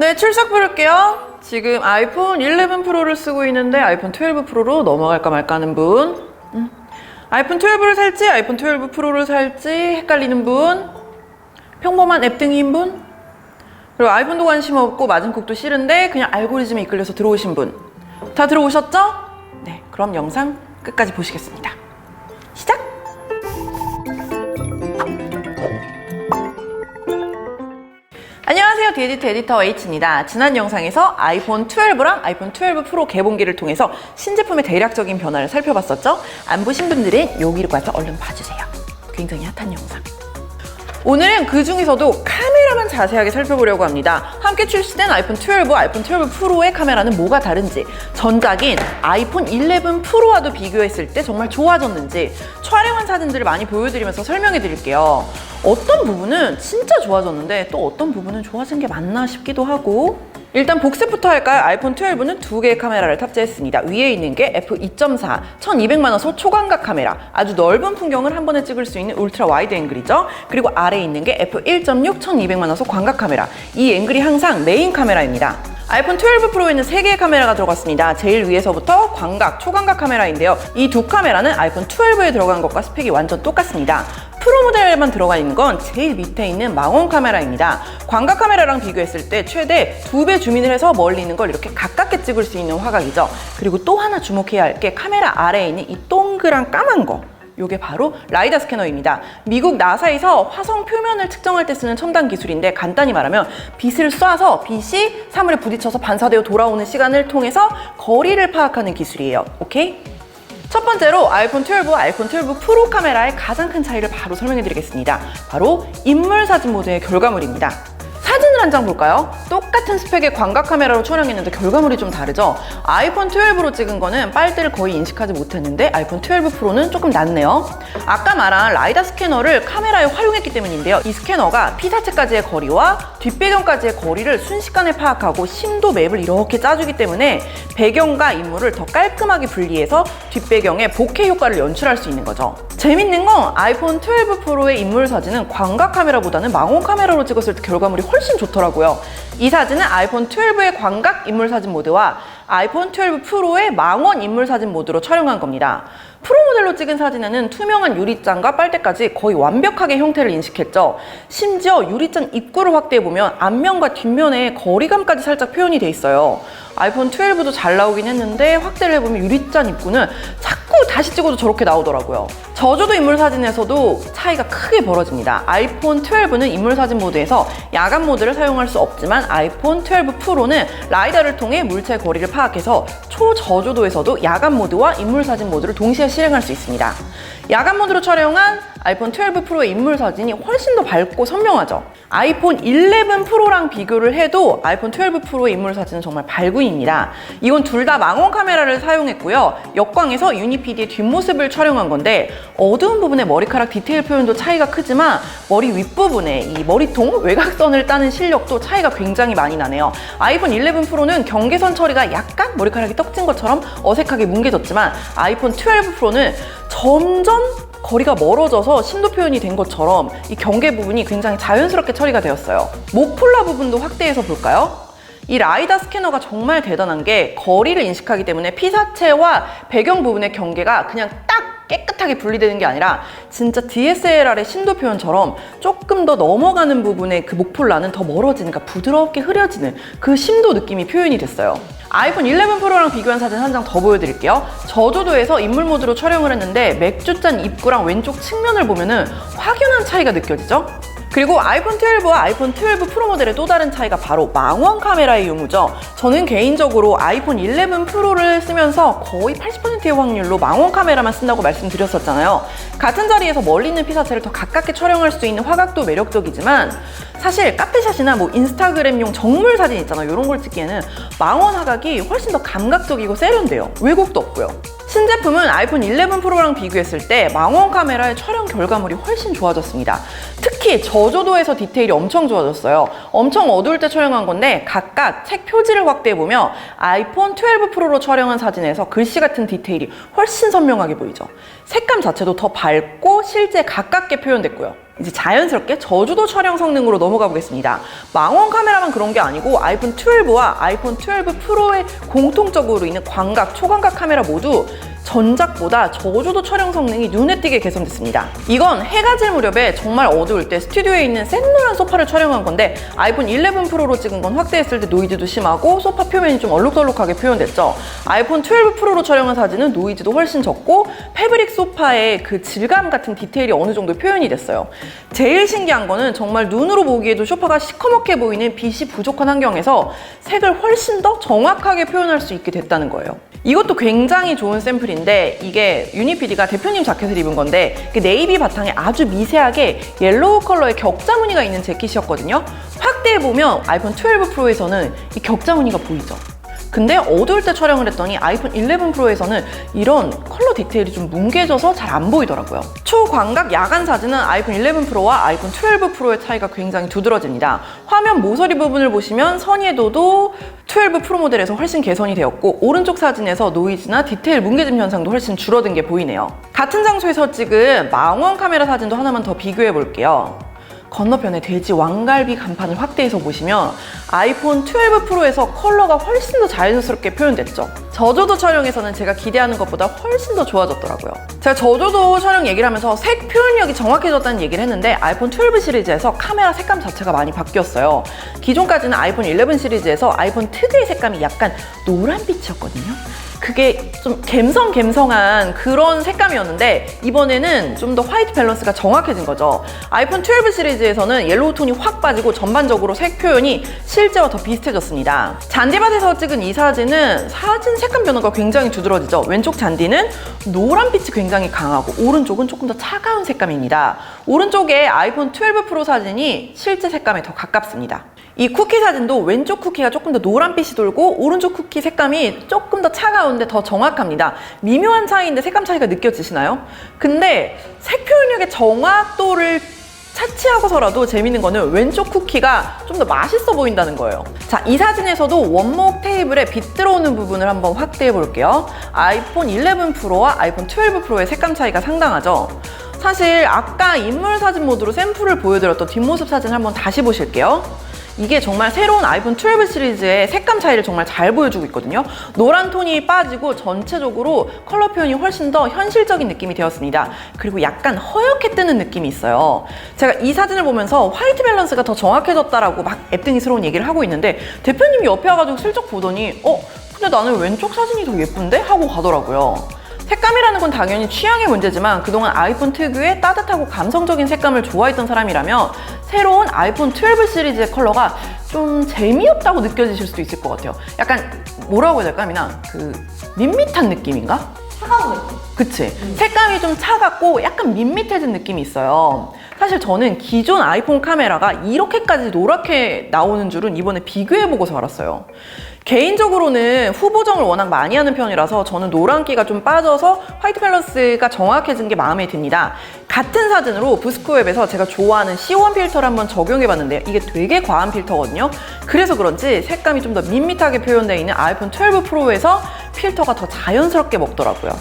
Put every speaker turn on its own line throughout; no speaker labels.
네, 출석 부를게요. 지금 아이폰 11 프로를 쓰고 있는데 아이폰 12 프로로 넘어갈까 말까 하는 분, 아이폰 12를 살지 아이폰 12 프로를 살지 헷갈리는 분, 평범한 앱 등이인 분, 그리고 아이폰도 관심 없고 마진콕도 싫은데 그냥 알고리즘에 이끌려서 들어오신 분, 다 들어오셨죠? 네, 그럼 영상 끝까지 보시겠습니다. 시작! 안녕하세요, 디에디트 에디터 H입니다. 지난 영상에서 아이폰 12랑 아이폰 12 프로 개봉기를 통해서 신제품의 대략적인 변화를 살펴봤었죠? 안 보신 분들은 여기로 가서 얼른 봐주세요. 굉장히 핫한 영상. 오늘은 그 중에서도 카메라만 자세하게 살펴보려고 합니다. 함께 출시된 아이폰 12, 아이폰 12 프로의 카메라는 뭐가 다른지, 전작인 아이폰 11 프로와도 비교했을 때 정말 좋아졌는지 촬영한 사진들을 많이 보여드리면서 설명해 드릴게요. 어떤 부분은 진짜 좋아졌는데 또 어떤 부분은 좋아진 게 맞나 싶기도 하고, 일단 복습부터 할까요? 아이폰 12는 두 개의 카메라를 탑재했습니다. 위에 있는 게 f2.4 1200만화소 초광각 카메라, 아주 넓은 풍경을 한 번에 찍을 수 있는 울트라 와이드 앵글이죠. 그리고 아래에 있는 게 f1.6 1200만화소 광각 카메라, 이 앵글이 항상 메인 카메라입니다. 아이폰 12 프로에는 3개의 카메라가 들어갔습니다. 제일 위에서부터 광각, 초광각 카메라인데요. 이 두 카메라는 아이폰 12에 들어간 것과 스펙이 완전 똑같습니다. 프로 모델에만 들어가 있는 건 제일 밑에 있는 망원 카메라입니다. 광각 카메라랑 비교했을 때 최대 2배 줌인을 해서 멀리 있는 걸 이렇게 가깝게 찍을 수 있는 화각이죠. 그리고 또 하나 주목해야 할 게 카메라 아래에 있는 이 동그란 까만 거, 요게 바로 라이다 스캐너입니다. 미국 나사에서 화성 표면을 측정할 때 쓰는 첨단 기술인데, 간단히 말하면 빛을 쏴서 빛이 사물에 부딪혀서 반사되어 돌아오는 시간을 통해서 거리를 파악하는 기술이에요. 오케이? 첫 번째로 아이폰 12, 아이폰 12 프로 카메라의 가장 큰 차이를 바로 설명해 드리겠습니다. 바로 인물 사진 모드의 결과물입니다. 사진을 한 장 볼까요? 똑같은 스펙의 광각 카메라로 촬영했는데 결과물이 좀 다르죠? 아이폰 12로 찍은 거는 빨대를 거의 인식하지 못했는데 아이폰 12 프로는 조금 낫네요. 아까 말한 라이다 스캐너를 카메라에 활용했기 때문인데요. 이 스캐너가 피사체까지의 거리와 뒷배경까지의 거리를 순식간에 파악하고 심도 맵을 이렇게 짜주기 때문에 배경과 인물을 더 깔끔하게 분리해서 뒷배경에 보케 효과를 연출할 수 있는 거죠. 재밌는 건 아이폰 12 프로의 인물 사진은 광각 카메라보다는 망원 카메라로 찍었을 때 결과물이 훨씬 좋더라고요. 이 사진은 아이폰 12의 광각 인물 사진 모드와 아이폰 12 프로의 망원 인물 사진 모드로 촬영한 겁니다. 프로 모델로 찍은 사진에는 투명한 유리잔과 빨대까지 거의 완벽하게 형태를 인식했죠. 심지어 유리잔 입구를 확대해보면 앞면과 뒷면의 거리감까지 살짝 표현이 돼 있어요. 아이폰 12도 잘 나오긴 했는데 확대를 해보면 유리잔 입구는 자꾸 다시 찍어도 저렇게 나오더라고요. 저조도 인물 사진에서도 차이가 크게 벌어집니다. 아이폰 12는 인물 사진 모드에서 야간 모드를 사용할 수 없지만 아이폰 12 프로는 라이다를 통해 물체 거리를 파악해서 초저조도에서도 야간 모드와 인물 사진 모드를 동시에 실행할 수 있습니다. 야간 모드로 촬영한 아이폰 12 프로의 인물 사진이 훨씬 더 밝고 선명하죠. 아이폰 11 프로랑 비교를 해도 아이폰 12 프로의 인물 사진은 정말 발군입니다. 이건 둘 다 망원 카메라를 사용했고요. 역광에서 유니피디의 뒷모습을 촬영한 건데, 어두운 부분의 머리카락 디테일 표현도 차이가 크지만 머리 윗부분에 이 머리통 외곽선을 따는 실력도 차이가 굉장히 많이 나네요. 아이폰 11 프로는 경계선 처리가 약간 머리카락이 떡진 것처럼 어색하게 뭉개졌지만 아이폰 12 프로는 점점 거리가 멀어져서 심도 표현이 된 것처럼 이 경계 부분이 굉장히 자연스럽게 처리가 되었어요. 목폴라 부분도 확대해서 볼까요? 이 라이다 스캐너가 정말 대단한 게 거리를 인식하기 때문에 피사체와 배경 부분의 경계가 그냥 딱 깨끗하게 분리되는 게 아니라 진짜 DSLR의 심도 표현처럼 조금 더 넘어가는 부분의 그 목폴라는 더 멀어지는, 그러니까 부드럽게 흐려지는 그 심도 느낌이 표현이 됐어요. 아이폰 11 프로랑 비교한 사진 한 장 더 보여드릴게요. 저조도에서 인물 모드로 촬영을 했는데 맥주잔 입구랑 왼쪽 측면을 보면은 확연한 차이가 느껴지죠? 그리고 아이폰 12와 아이폰 12 프로 모델의 또 다른 차이가 바로 망원 카메라의 유무죠. 저는 개인적으로 아이폰 11 프로를 쓰면서 거의 80%의 확률로 망원 카메라만 쓴다고 말씀드렸었잖아요. 같은 자리에서 멀리 있는 피사체를 더 가깝게 촬영할 수 있는 화각도 매력적이지만, 사실 카페샷이나 뭐 인스타그램용 정물 사진 있잖아요. 이런 걸 찍기에는 망원 화각이 훨씬 더 감각적이고 세련돼요. 왜곡도 없고요. 신제품은 아이폰 11 프로랑 비교했을 때 망원 카메라의 촬영 결과물이 훨씬 좋아졌습니다. 특히 저조도에서 디테일이 엄청 좋아졌어요. 엄청 어두울 때 촬영한 건데 각각 책 표지를 확대해보면 아이폰 12 프로로 촬영한 사진에서 글씨 같은 디테일이 훨씬 선명하게 보이죠. 색감 자체도 더 밝고 실제 가깝게 표현됐고요. 이제 자연스럽게 저주도 촬영 성능으로 넘어가 보겠습니다. 망원 카메라만 그런 게 아니고 아이폰 12와 아이폰 12 프로의 공통적으로 있는 광각, 초광각 카메라 모두 전작보다 저조도 촬영 성능이 눈에 띄게 개선됐습니다. 이건 해가 질 무렵에 정말 어두울 때 스튜디오에 있는 샛노란 소파를 촬영한 건데 아이폰 11 프로로 찍은 건 확대했을 때 노이즈도 심하고 소파 표면이 좀 얼룩덜룩하게 표현됐죠. 아이폰 12 프로로 촬영한 사진은 노이즈도 훨씬 적고 패브릭 소파의 그 질감 같은 디테일이 어느 정도 표현이 됐어요. 제일 신기한 거는 정말 눈으로 보기에도 소파가 시커멓게 보이는 빛이 부족한 환경에서 색을 훨씬 더 정확하게 표현할 수 있게 됐다는 거예요. 이것도 굉장히 좋은 샘플인데 이게 유니피디가 대표님 자켓을 입은 건데 네이비 바탕에 아주 미세하게 옐로우 컬러의 격자 무늬가 있는 재킷이었거든요. 확대해보면 아이폰 12 프로에서는 이 격자 무늬가 보이죠. 근데 어두울 때 촬영을 했더니 아이폰 11 프로에서는 이런 컬러 디테일이 좀 뭉개져서 잘 안 보이더라고요. 초광각 야간 사진은 아이폰 11 프로와 아이폰 12 프로의 차이가 굉장히 두드러집니다. 화면 모서리 부분을 보시면 선의도도 12 프로 모델에서 훨씬 개선이 되었고 오른쪽 사진에서 노이즈나 디테일 뭉개짐 현상도 훨씬 줄어든 게 보이네요. 같은 장소에서 찍은 망원 카메라 사진도 하나만 더 비교해 볼게요. 건너편에 돼지 왕갈비 간판을 확대해서 보시면 아이폰 12 프로에서 컬러가 훨씬 더 자연스럽게 표현됐죠. 저조도 촬영에서는 제가 기대하는 것보다 훨씬 더 좋아졌더라고요. 제가 저조도 촬영 얘기를 하면서 색 표현력이 정확해졌다는 얘기를 했는데 아이폰 12 시리즈에서 카메라 색감 자체가 많이 바뀌었어요. 기존까지는 아이폰 11 시리즈에서 아이폰 특유의 색감이 약간 노란빛이었거든요. 그게 좀 갬성갬성한 그런 색감이었는데 이번에는 좀 더 화이트 밸런스가 정확해진 거죠. 아이폰 12 시리즈에서는 옐로우 톤이 확 빠지고 전반적으로 색 표현이 실제와 더 비슷해졌습니다. 잔디밭에서 찍은 이 사진은 사진 색감 변화가 굉장히 두드러지죠. 왼쪽 잔디는 노란빛이 굉장히 강하고 오른쪽은 조금 더 차가운 색감입니다. 오른쪽에 아이폰 12 프로 사진이 실제 색감에 더 가깝습니다. 이 쿠키 사진도 왼쪽 쿠키가 조금 더 노란빛이 돌고 오른쪽 쿠키 색감이 조금 더 차가운데 더 정확합니다. 미묘한 차이인데 색감 차이가 느껴지시나요? 근데 색 표현력의 정확도를 차치하고서라도 재밌는 거는 왼쪽 쿠키가 좀 더 맛있어 보인다는 거예요. 자, 이 사진에서도 원목 테이블에 빛 들어오는 부분을 한번 확대해 볼게요. 아이폰 11 프로와 아이폰 12 프로의 색감 차이가 상당하죠. 사실 아까 인물 사진 모드로 샘플을 보여드렸던 뒷모습 사진을 한번 다시 보실게요. 이게 정말 새로운 아이폰 12 시리즈의 색감 차이를 정말 잘 보여주고 있거든요. 노란 톤이 빠지고 전체적으로 컬러 표현이 훨씬 더 현실적인 느낌이 되었습니다. 그리고 약간 허옇게 뜨는 느낌이 있어요. 제가 이 사진을 보면서 화이트 밸런스가 더 정확해졌다라고 막 앱등이스러운 얘기를 하고 있는데 대표님이 옆에 와가지고 슬쩍 보더니 근데 나는 왼쪽 사진이 더 예쁜데? 하고 가더라고요. 색감이라는 건 당연히 취향의 문제지만 그동안 아이폰 특유의 따뜻하고 감성적인 색감을 좋아했던 사람이라면 새로운 아이폰 12 시리즈의 컬러가 좀 재미없다고 느껴지실 수도 있을 것 같아요. 약간 뭐라고 해야 될까? 그냥 밋밋한 느낌인가?
차가운 느낌.
그치? 색감이 좀 차갑고 약간 밋밋해진 느낌이 있어요. 사실 저는 기존 아이폰 카메라가 이렇게까지 노랗게 나오는 줄은 이번에 비교해보고서 알았어요. 개인적으로는 후보정을 워낙 많이 하는 편이라서 저는 노란기가 좀 빠져서 화이트 밸런스가 정확해진 게 마음에 듭니다. 같은 사진으로 부스크웹에서 제가 좋아하는 C1 필터를 한번 적용해봤는데요. 이게 되게 과한 필터거든요. 그래서 그런지 색감이 좀 더 밋밋하게 표현되어 있는 아이폰 12 프로에서 필터가 더 자연스럽게 먹더라고요.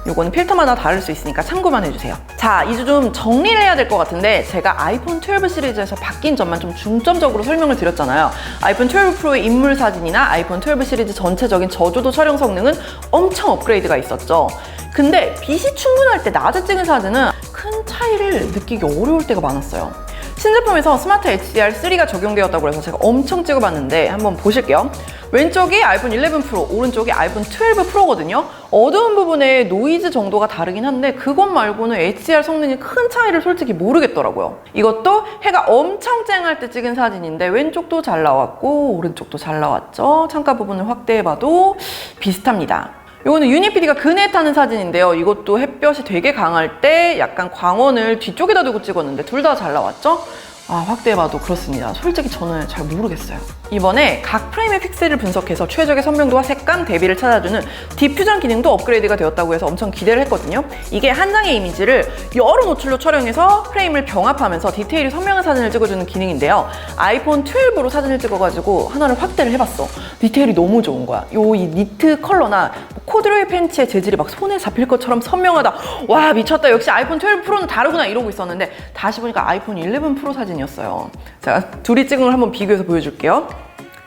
요거는 필터마다 다를 수 있으니까 참고만 해주세요. 자, 이제 좀 정리를 해야 될 것 같은데 제가 아이폰 12 시리즈에서 바뀐 점만 좀 중점적으로 설명을 드렸잖아요. 아이폰 12 프로의 인물 사진이나 아이폰 12 시리즈 전체적인 저조도 촬영 성능은 엄청 업그레이드가 있었죠. 근데 빛이 충분할 때 낮에 찍은 사진은 큰 차이를 느끼기 어려울 때가 많았어요. 신제품에서 스마트 HDR3가 적용되었다고 해서 제가 엄청 찍어봤는데 한번 보실게요. 왼쪽이 아이폰 11 프로, 오른쪽이 아이폰 12 프로거든요. 어두운 부분에 노이즈 정도가 다르긴 한데 그것 말고는 HDR 성능이 큰 차이를 솔직히 모르겠더라고요. 이것도 해가 엄청 쨍할 때 찍은 사진인데 왼쪽도 잘 나왔고 오른쪽도 잘 나왔죠. 창가 부분을 확대해봐도 비슷합니다. 이거는 유니피디가 그네 타는 사진인데요. 이것도 햇볕이 되게 강할 때 약간 광원을 뒤쪽에다 두고 찍었는데 둘 다 잘 나왔죠? 확대해봐도 그렇습니다. 솔직히 저는 잘 모르겠어요. 이번에 각 프레임의 픽셀을 분석해서 최적의 선명도와 색감 대비를 찾아주는 디퓨전 기능도 업그레이드가 되었다고 해서 엄청 기대를 했거든요. 이게 한 장의 이미지를 여러 노출로 촬영해서 프레임을 병합하면서 디테일이 선명한 사진을 찍어주는 기능인데요. 아이폰 12로 사진을 찍어가지고 하나를 확대를 해봤어. 디테일이 너무 좋은 거야. 이 니트 컬러나 코드로이 팬츠의 재질이 막 손에 잡힐 것처럼 선명하다. 와, 미쳤다. 역시 아이폰 12 프로는 다르구나 이러고 있었는데 다시 보니까 아이폰 11 프로 사진이었어요. 자, 둘이 찍은 걸 한번 비교해서 보여줄게요.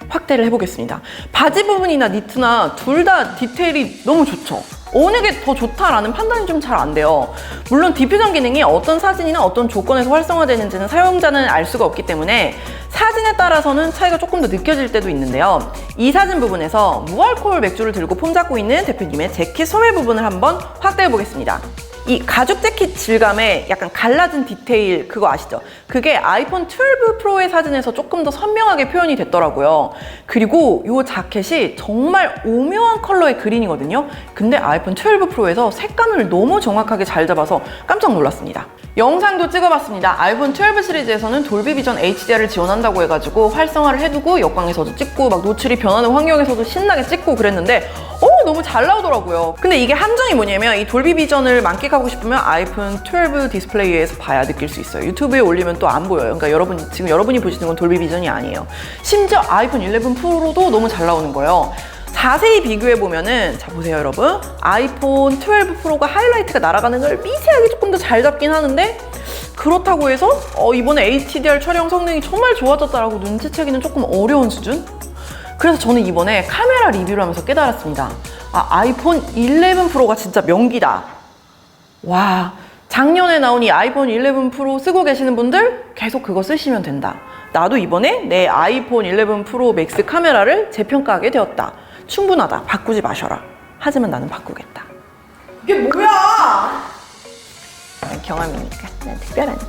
확대를 해보겠습니다. 바지 부분이나 니트나 둘 다 디테일이 너무 좋죠. 어느 게 더 좋다라는 판단이 좀 잘 안 돼요. 물론 디퓨전 기능이 어떤 사진이나 어떤 조건에서 활성화되는지는 사용자는 알 수가 없기 때문에 사진에 따라서는 차이가 조금 더 느껴질 때도 있는데요. 이 사진 부분에서 무알코올 맥주를 들고 폼 잡고 있는 대표님의 재킷 소매 부분을 한번 확대해 보겠습니다. 이 가죽 재킷 질감에 약간 갈라진 디테일 그거 아시죠? 그게 아이폰 12 프로의 사진에서 조금 더 선명하게 표현이 됐더라고요. 그리고 이 자켓이 정말 오묘한 컬러의 그린이거든요. 근데 아이폰 12 프로에서 색감을 너무 정확하게 잘 잡아서 깜짝 놀랐습니다. 영상도 찍어봤습니다. 아이폰 12 시리즈에서는 돌비 비전 HDR을 지원한다고 해가지고 활성화를 해두고 역광에서도 찍고 막 노출이 변하는 환경에서도 신나게 찍고 그랬는데 너무 잘 나오더라고요. 근데 이게 함정이 뭐냐면 이 돌비 비전을 만끽하고 싶으면 아이폰 12 디스플레이에서 봐야 느낄 수 있어요. 유튜브에 올리면 또 안 보여요. 그러니까 지금 여러분이 보시는 건 돌비 비전이 아니에요. 심지어 아이폰 11 프로도 너무 잘 나오는 거예요. 자세히 비교해보면은, 자, 보세요, 여러분. 아이폰 12 프로가 하이라이트가 날아가는 걸 미세하게 조금 더 잘 잡긴 하는데, 그렇다고 해서 이번에 HDR 촬영 성능이 정말 좋아졌다라고 눈치채기는 조금 어려운 수준? 그래서 저는 이번에 카메라 리뷰를 하면서 깨달았습니다. 아이폰 11 프로가 진짜 명기다. 와, 작년에 나온 이 아이폰 11 프로 쓰고 계시는 분들 계속 그거 쓰시면 된다. 나도 이번에 내 아이폰 11 프로 맥스 카메라를 재평가하게 되었다. 충분하다. 바꾸지 마셔라. 하지만 나는 바꾸겠다. 이게 뭐야? 난 경험이니까. 난 특별하니까.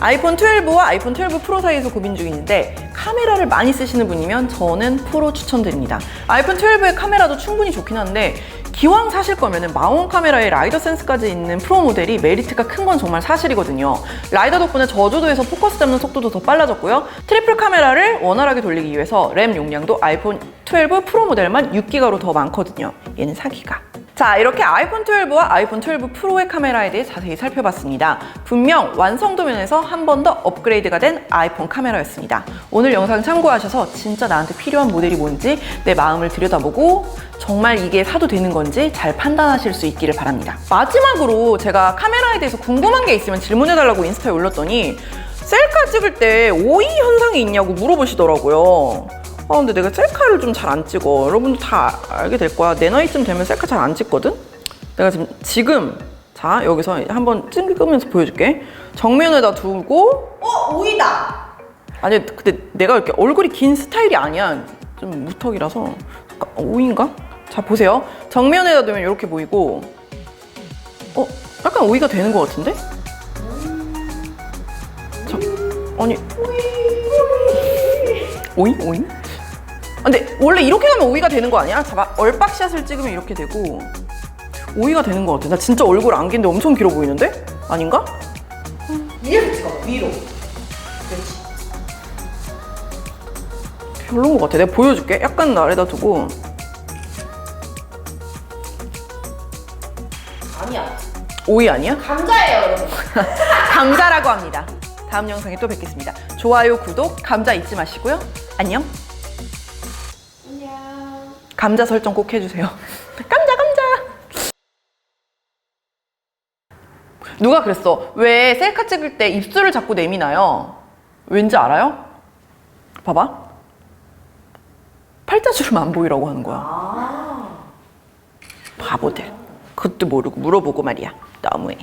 아이폰 12와 아이폰 12 프로 사이에서 고민 중인데 카메라를 많이 쓰시는 분이면 저는 프로 추천드립니다. 아이폰 12의 카메라도 충분히 좋긴 한데 기왕 사실 거면은 마운 카메라에 라이더 센스까지 있는 프로 모델이 메리트가 큰 건 정말 사실이거든요. 라이더 덕분에 저조도에서 포커스 잡는 속도도 더 빨라졌고요. 트리플 카메라를 원활하게 돌리기 위해서 램 용량도 아이폰 12 프로 모델만 6기가로 더 많거든요. 얘는 4기가. 자, 이렇게 아이폰 12와 아이폰 12 프로의 카메라에 대해 자세히 살펴봤습니다. 분명 완성도 면에서 한 번 더 업그레이드가 된 아이폰 카메라였습니다. 오늘 영상 참고하셔서 진짜 나한테 필요한 모델이 뭔지 내 마음을 들여다보고 정말 이게 사도 되는 건지 잘 판단하실 수 있기를 바랍니다. 마지막으로 제가 카메라에 대해서 궁금한 게 있으면 질문해달라고 인스타에 올렸더니 셀카 찍을 때 오이 현상이 있냐고 물어보시더라고요. 근데 내가 셀카를 좀 잘 안 찍어. 여러분도 다 알게 될 거야. 내 나이쯤 되면 셀카 잘 안 찍거든? 내가 지금 자, 여기서 한번 찍으면서 보여줄게. 정면에다 두고
오이다.
아니, 근데 내가 이렇게 얼굴이 긴 스타일이 아니야. 좀 무턱이라서 오이인가? 자, 보세요. 정면에다 두면 이렇게 보이고 약간 오이가 되는 것 같은데? 아니 오이? 근데 원래 이렇게 가면 오이가 되는 거 아니야? 자, 얼박샷을 찍으면 이렇게 되고 오이가 되는 것 같아. 나 진짜 얼굴 안 긴데 엄청 길어 보이는데? 아닌가?
위에서 찍어. 위로. 그렇지.
별로인 것 같아. 내가 보여줄게. 약간 아래다 두고.
아니야.
오이 아니야?
감자예요, 여러분.
감자라고 합니다. 다음 영상에 또 뵙겠습니다. 좋아요, 구독, 감자 잊지 마시고요. 안녕.
안녕.
감자 설정 꼭 해주세요. 감자. 누가 그랬어? 왜 셀카 찍을 때 입술을 자꾸 내미나요? 왠지 알아요? 봐봐. 팔자주름 안 보이라고 하는 거야. 바보들. 그것도 모르고 물어보고 말이야. 너무해.